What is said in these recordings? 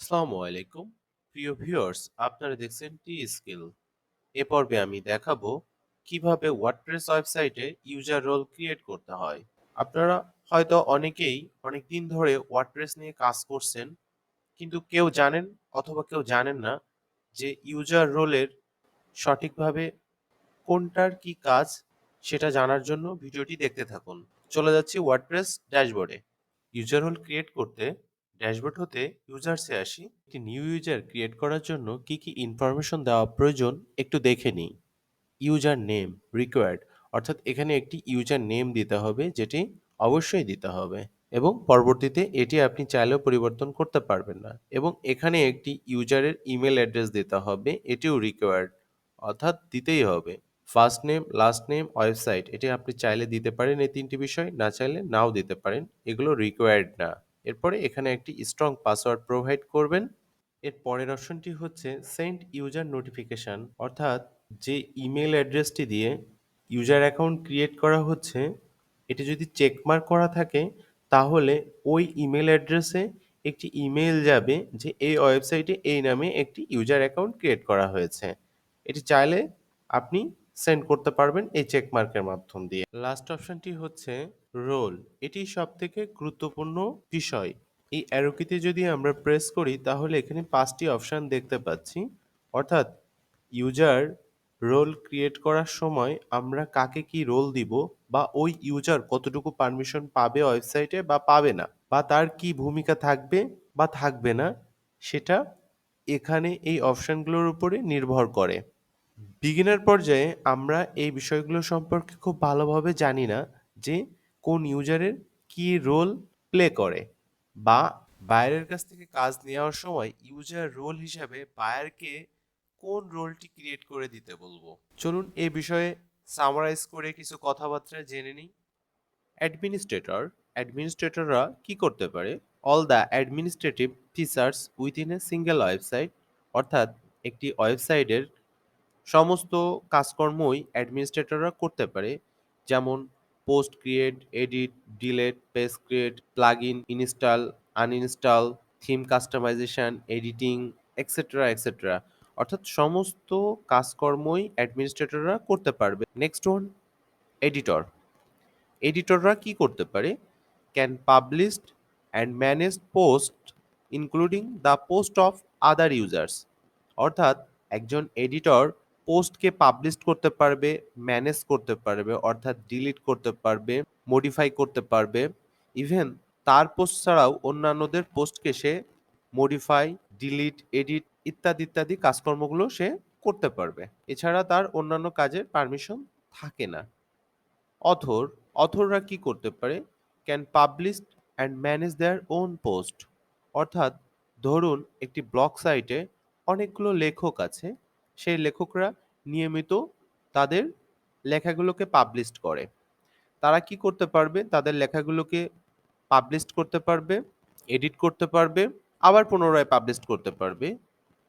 আসসালামু আলাইকুম প্রিয় ভিউয়ার্স, আপনারা দেখছেন স্কিল। এ পর্বে আমি দেখাবো কিভাবে ওয়ার্ডপ্রেস ওয়েবসাইটে ইউজার রোল ক্রিয়েট করতে হয়। আপনারা হয়তো অনেকেই অনেক দিন ধরে ওয়ার্ডপ্রেস নিয়ে কাজ করছেন, কিন্তু কেউ জানেন অথবা কেউ জানেন না যে ইউজার রোলের সঠিকভাবে কোনটার কি কাজ সেটা জানার জন্য ভিডিওটি দেখতে থাকুন। চলে যাচ্ছি ওয়ার্ডপ্রেস ড্যাশবোর্ডে। ইউজার রোল ক্রিয়েট করতে ড্যাশবোর্ড হতে ইউজার্সে আসি। একটি নিউ ইউজার ক্রিয়েট করার জন্য কি কি ইনফরমেশন দেওয়া প্রয়োজন একটু দেখে নিই। ইউজার নেম রিকোয়ার্ড, অর্থাৎ এখানে একটি ইউজার নেম দিতে হবে, যেটি অবশ্যই দিতে হবে এবং পরবর্তীতে এটি আপনি চাইলেও পরিবর্তন করতে পারবেন না। এবং এখানে একটি ইউজারের ইমেল অ্যাড্রেস দিতে হবে, এটিও রিকোয়ার্ড, অর্থাৎ দিতেই হবে। First name, last name, website, এটি আপনি চাইলে দিতে পারেন, এই তিনটি বিষয় না চাইলে নাও দিতে পারেন, এগুলো রিকোয়ার্ড না। এরপরে এখানে একটি স্ট্রং পাসওয়ার্ড প্রোভাইড করবেন। এর পরের অপশনটি হচ্ছে সেন্ড ইউজার নোটিফিকেশন, অর্থাৎ যে ইমেল অ্যাড্রেসটি দিয়ে ইউজার অ্যাকাউন্ট ক্রিয়েট করা হচ্ছে এটি যদি চেকমার্ক করা থাকে, তাহলে ওই ইমেল অ্যাড্রেসে একটি ইমেল যাবে যে এই ওয়েবসাইটে এই নামে একটি ইউজার অ্যাকাউন্ট ক্রিয়েট করা হয়েছে। এটি চাইলে আপনি সেন্ড করতে পারবেন এই চেকমার্কের মাধ্যম দিয়ে। লাস্ট অপশনটি হচ্ছে রোল, এটি সব থেকে গুরুত্বপূর্ণ বিষয়। এই অ্যারোকিতে যদি আমরা প্রেস করি তাহলে এখানে 5টি অপশন দেখতে পাচ্ছি, অর্থাৎ ইউজার রোল ক্রিয়েট করার সময় আমরা কাকে কি রোল দিব, বা ওই ইউজার কতটুকু পারমিশন পাবে ওয়েবসাইটে বা পাবে না, বা তার কি ভূমিকা থাকবে বা থাকবে না, সেটা এখানে এই অপশনগুলোর উপরে নির্ভর করে। বিগিনার পর্যায়ে আমরা এই বিষয়গুলো সম্পর্কে খুব ভালোভাবে জানি না যে কোন ইউজারের কি রোল প্লে করে, বা বায়ারের কাছ থেকে কাজ নেওয়ার সময় ইউজার রোল হিসাবে বায়ারকে কোন রোলটি ক্রিয়েট করে দিতে বলবো। চলুন এই বিষয়ে সামারাইজ করে কিছু কথাবার্তা জেনে নিই। অ্যাডমিনিস্ট্রেটররা কি করতে পারে? All the administrative features within a single website, অর্থাৎ একটি ওয়েবসাইটের সমস্ত কাজকর্মই অ্যাডমিনিস্ট্রেটররা করতে পারে, যেমন post create, edit, delete, page create, plugin install, uninstall, theme customisation, editing, etcetera etcetera, অর্থাৎ সমস্ত কাজকর্মই অ্যাডমিনিস্ট্রেটররা করতে পারবে। Next one, editor. এডিটররা কি করতে পারে? Can publish and manage post including the post of other users, অর্থাৎ একজন এডিটর পোস্টকে পাবলিশ করতে পারবে, ম্যানেজ করতে পারবে, অর্থাৎ ডিলিট করতে পারবে, মডিফাই করতে পারবে। ইভেন তার পোস্ট ছাড়াও অন্যান্যদের পোস্টকে সে মডিফাই, ডিলিট, এডিট ইত্যাদি ইত্যাদি কাজকর্মগুলো সে করতে পারবে। এছাড়া তার অন্যান্য কাজের পারমিশন থাকে না। অথর, অথররা কি করতে পারে? Can publish and manage their own post, অর্থাৎ ধরুন একটি ব্লগ সাইটে অনেকগুলো লেখক আছে, সেই লেখকরা নিয়মিত তাদের লেখাগুলোকে পাবলিশ করে। তারা কি করতে পারবে? তাদের লেখাগুলোকে পাবলিশ করতে পারবে, এডিট করতে পারবে, আবার পুনরায় পাবলিশ করতে পারবে।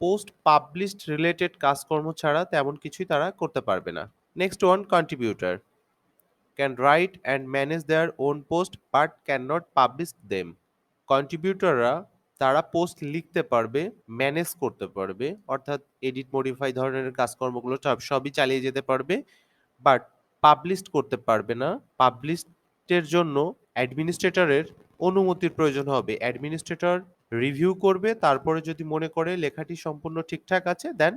পোস্ট পাবলিশড রিলেটেড কাজকর্ম ছাড়া তেমন কিছুই তারা করতে পারবে না। Next one, contributor can write and manage their own post but cannot publish them. কন্ট্রিবিউটররা তারা পোস্ট লিখতে পারবে, ম্যানেজ করতে পারবে, অর্থাৎ এডিট, মডিফাই ধরনের কাজকর্মগুলো সবই চালিয়ে যেতে পারবে, বাট পাবলিশ করতে পারবে না। পাবলিশের জন্য অ্যাডমিনিস্ট্রেটরের অনুমতির প্রয়োজন হবে। অ্যাডমিনিস্ট্রেটর রিভিউ করবে, তারপরে যদি মনে করে লেখাটি সম্পূর্ণ ঠিকঠাক আছে, দেন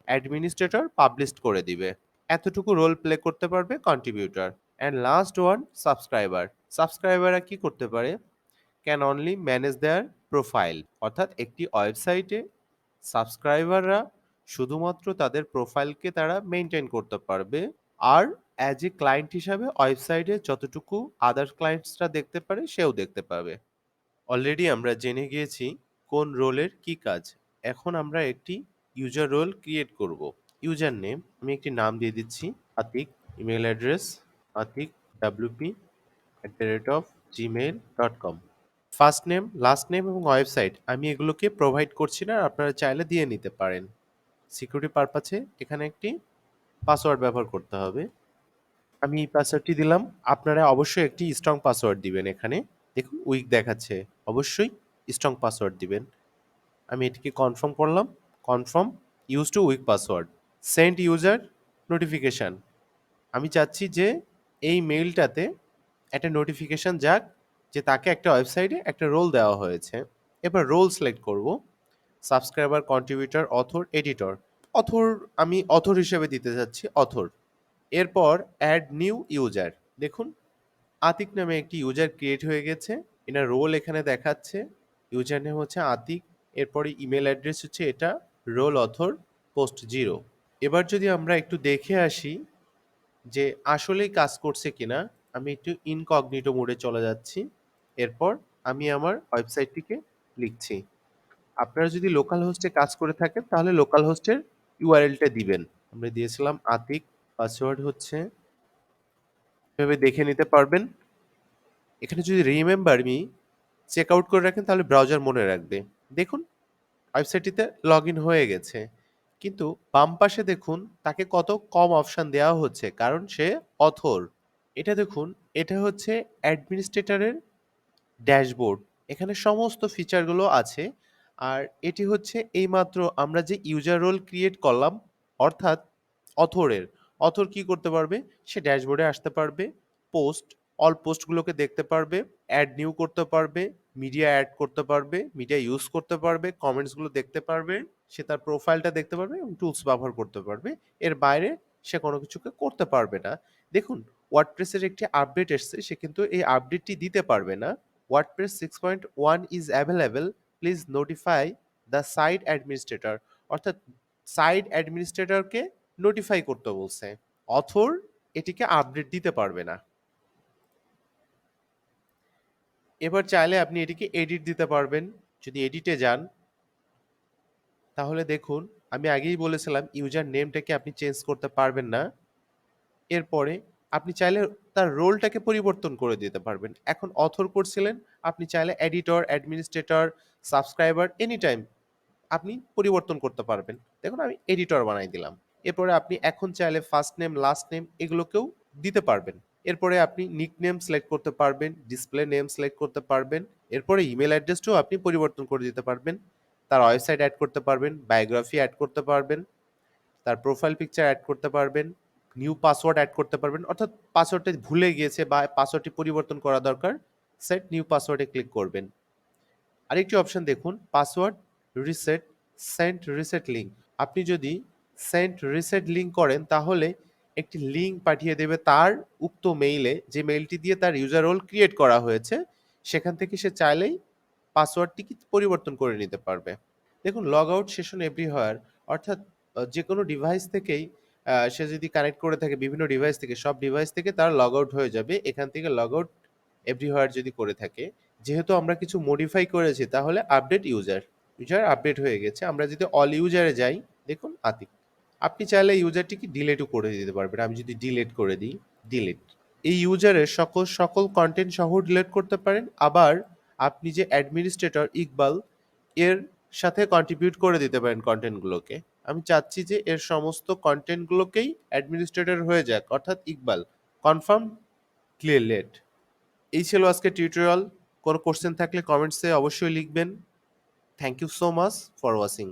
অ্যাডমিনিস্ট্রেটর পাবলিশ করে দিবে। এতটুকু রোল প্লে করতে পারবে contributor. And last one, subscriber. সাবস্ক্রাইবাররা কি করতে পারে? Can only manage their profile, অর্থাৎ একটি ওয়েবসাইটে সাবস্ক্রাইবাররা শুধুমাত্র তাদের প্রোফাইলকে তারা মেনটেন করতে পারবে, আর অ্যাজ এ ক্লায়েন্ট হিসাবে ওয়েবসাইটে যতটুকু আদার ক্লায়েন্টসরা দেখতে পারে সেও দেখতে পাবে। অলরেডি আমরা জেনে গিয়েছি কোন রোলের কি কাজ। এখন আমরা একটি ইউজার রোল ক্রিয়েট করব। ইউজার নেম, আমি একটি নাম দিয়ে দিচ্ছি Atik, email address atik@gmail.com। First name, last name এবং ওয়েবসাইট আমি এগুলোকে প্রোভাইড করছি না, আপনারা চাইলে দিয়ে নিতে পারেন। সিকিউরিটি পারপাসে এখানে একটি পাসওয়ার্ড ব্যবহার করতে হবে। আমি এই পাসওয়ার্ডটি দিলাম, আপনারা অবশ্যই একটি স্ট্রং পাসওয়ার্ড দিবেন। এখানে দেখুন উইক দেখাচ্ছে, অবশ্যই স্ট্রং পাসওয়ার্ড দিবেন। আমি এটিকে কনফার্ম করলাম। Confirm use to week password. Send user notification. আমি চাচ্ছি যে এই মেইলটাতে একটা নোটিফিকেশান যাক যে তাকে একটা ওয়েবসাইটে একটা রোল দেওয়া হয়েছে। এবার রোল সিলেক্ট করব। Subscriber, contributor, author, editor. Author, আমি অথর হিসেবে দিতে যাচ্ছি অথর। এরপর অ্যাড নিউ ইউজার। দেখুন আতিক নামে একটি ইউজার ক্রিয়েট হয়ে গেছে। এনার রোল এখানে দেখাচ্ছে। ইউজার নেম হচ্ছে আতিক। এরপরে ইমেল অ্যাড্রেস হচ্ছে এটা, রোল অথর, পোস্ট 0। এবার যদি আমরা একটু দেখে আসি যে আসলেই কাজ করছে কিনা, আমি একটু ইনকগনিটো মোডে চলে যাচ্ছি। এরপর আমি আমার ওয়েবসাইটটিকে লিখছি। আপনারা যদি লোকাল হোস্টে কাজ করে থাকেন তাহলে লোকাল হোস্টের ইউআরএলটা দিবেন। আমরা দিয়েছিলাম আতিক, পাসওয়ার্ড হচ্ছে, এভাবে দেখে নিতে পারবেন। এখানে যদি রিমেম্বার মি চেক আউট করে রাখেন তাহলে ব্রাউজার মনে রাখবে। দেখুন ওয়েবসাইটটিতে লগ ইন হয়ে গেছে, কিন্তু বাম পাশে দেখুন তাকে কত কম অপশান দেওয়া হচ্ছে, কারণ সে অথর। এটা দেখুন, এটা হচ্ছে অ্যাডমিনিস্ট্রেটরের ড্যাশবোর্ড। এখানে সমস্ত ফিচারগুলো আছে। আর এটি হচ্ছে এইমাত্র আমরা যে ইউজার রোল ক্রিয়েট করলাম, অর্থাৎ অথরের। অথর কি করতে পারবে? সে ড্যাশবোর্ডে আসতে পারবে, পোস্ট, অল পোস্টগুলোকে দেখতে পারবে, অ্যাড নিউ করতে পারবে, মিডিয়া অ্যাড করতে পারবে, মিডিয়া ইউজ করতে পারবে, কমেন্টসগুলো দেখতে পারবে, সে তার প্রোফাইলটা দেখতে পারবে এবং টুলস ব্যবহার করতে পারবে। এর বাইরে সে কোনো কিছুকে করতে পারবে না। দেখুন ওয়ার্ডপ্রেসের একটি আপডেট এসছে, সে কিন্তু এই আপডেটটি দিতে পারবে না। WordPress 6.1 is available. Please notify the site administrator. অর্থাৎ সাইট অ্যাডমিনিস্ট্রেটরকে নোটিফাই করতে বলছে। অথর এটিকে আপডেট দিতে পারবে না। এবার চাইলে আপনি এটিকে এডিট দিতে পারবেন। যদি এডিটে যান তাহলে দেখুন আমি আগেই বলেছিলাম ইউজার নেমটাকে আপনি চেঞ্জ করতে পারবেন না। এরপরে আপনি চাইলে তার রোলটাকে পরিবর্তন করে দিতে পারবেন। এখন অথর করছিলেন, আপনি চাইলে editor, administrator, subscriber any time আপনি পরিবর্তন করতে পারবেন। দেখুন আমি এডিটর বানাই দিলাম। এরপরে আপনি এখন চাইলে ফার্স্ট নেম, লাস্ট নেম এগুলোকেও দিতে পারবেন। এরপরে আপনি নিক নেম সিলেক্ট করতে পারবেন, ডিসপ্লে নেম সিলেক্ট করতে পারবেন। এরপরে ইমেল অ্যাড্রেসটাও আপনি পরিবর্তন করে দিতে পারবেন। তার ওয়েবসাইট অ্যাড করতে পারবেন, বায়োগ্রাফি অ্যাড করতে পারবেন, তার প্রোফাইল পিকচার অ্যাড করতে পারবেন, নিউ পাসওয়ার্ড অ্যাড করতে পারবেন। অর্থাৎ পাসওয়ার্ডটা ভুলে গিয়েছে বা পাসওয়ার্ডটি পরিবর্তন করা দরকার, সেট নিউ পাসওয়ার্ডে ক্লিক করবেন। আরেকটি অপশন দেখুন, password reset, sent reset link. আপনি যদি সেন্ট রিসেট লিঙ্ক করেন তাহলে একটি লিঙ্ক পাঠিয়ে দেবে তার উক্ত মেইলে, যে মেইলটি দিয়ে তার ইউজার রোল ক্রিয়েট করা হয়েছে। সেখান থেকে সে চাইলেই পাসওয়ার্ডটি পরিবর্তন করে নিতে পারবে। দেখুন লগ আউট সেশন এভরিহোয়ার, অর্থাৎ যে কোনো ডিভাইস থেকেই সে যদি কানেক্ট করে থাকে বিভিন্ন ডিভাইস থেকে, সব ডিভাইস থেকে তার লগ আউট হয়ে যাবে। এখান থেকে লগ আউট এভরিহোয়ার যদি করে থাকে, যেহেতু আমরা কিছু মডিফাই করেছি তাহলে আপডেট ইউজার, ইউজার আপডেট হয়ে গেছে। আমরা যদি অল ইউজারে যাই, দেখুন আতিক। আপনি চাইলে ইউজারটিকে ডিলেটও করে দিতে পারবেন। আমি যদি ডিলেট করে দিই, ডিলেট, এই ইউজারের সকল সকল কন্টেন্ট সহ ডিলেট করতে পারেন। আবার আপনি যে অ্যাডমিনিস্ট্রেটর ইকবাল, এর সাথে কন্ট্রিবিউট করে দিতে পারেন কন্টেন্টগুলোকে। আমি চাচ্ছি যে এর সমস্ত কন্টেন্টগুলোকেই অ্যাডমিনিস্ট্রেটর হয়ে যাক, অর্থাৎ ইকবাল। Confirm, clear late. এই ছিল আজকে টিউটোরিয়াল। কোনো কোশ্চেন থাকলে কমেন্টসে অবশ্যই লিখবেন। Thank you so much for watching.